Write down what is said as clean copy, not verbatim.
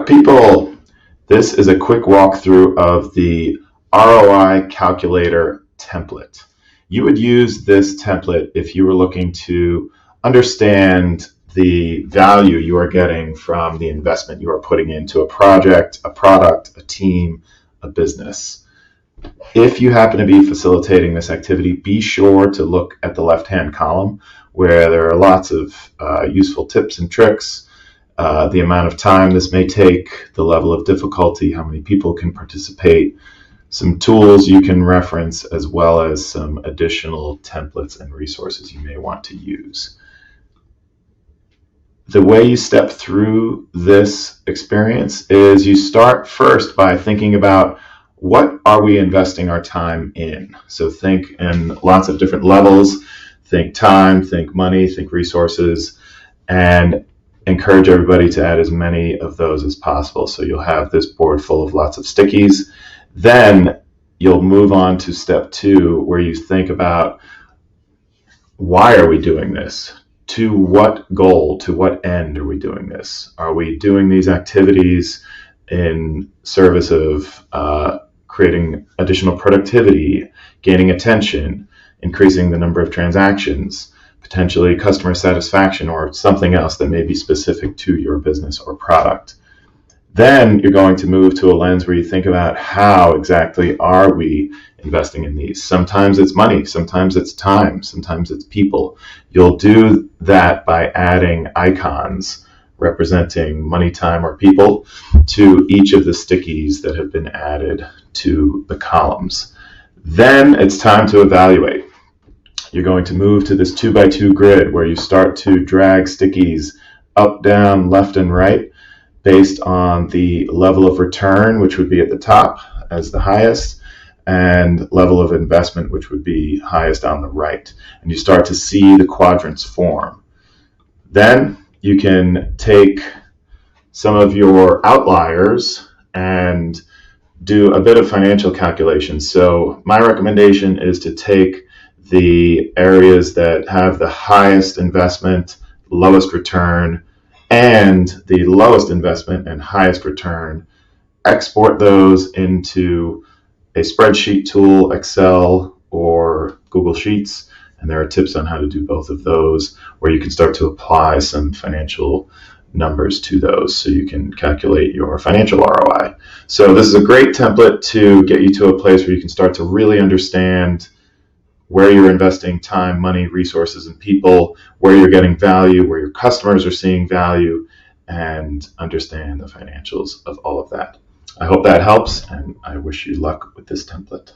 up, people? This is a quick walkthrough of the ROI calculator template. You would use this template if you were looking to understand the value you are getting from the investment you are putting into a project, a product, a team, a business. If you happen to be facilitating this activity, be sure to look at the left-hand column where there are lots of useful tips and tricks, the amount of time this may take, the level of difficulty, how many people can participate, some tools you can reference, as well as some additional templates and resources you may want to use. The way you step through this experience is you start first by thinking about what are we investing our time in. So think in lots of different levels. Think time, think money, think resources, and encourage everybody to add as many of those as possible. So you'll have this board full of lots of stickies. Then you'll move on to step 2, where you think about why are we doing this? To what goal, to what end are we doing this? Are we doing these activities in service of creating additional productivity, gaining attention, increasing the number of transactions, potentially customer satisfaction, or something else that may be specific to your business or product? Then you're going to move to a lens where you think about how exactly are we investing in these. Sometimes it's money, sometimes it's time, sometimes it's people. You'll do that by adding icons representing money, time, or people to each of the stickies that have been added to the columns. Then it's time to evaluate. You're going to move to this 2x2 grid where you start to drag stickies up, down, left, and right based on the level of return, which would be at the top as the highest, and level of investment, which would be highest on the right. And you start to see the quadrants form. Then you can take some of your outliers and do a bit of financial calculation. So my recommendation is to take the areas that have the highest investment, lowest return, and the lowest investment and highest return, export those into a spreadsheet tool, Excel, or Google Sheets. And there are tips on how to do both of those, where you can start to apply some financial numbers to those so you can calculate your financial ROI. So this is a great template to get you to a place where you can start to really understand where you're investing time, money, resources, and people, where you're getting value, where your customers are seeing value, and understand the financials of all of that. I hope that helps, and I wish you luck with this template.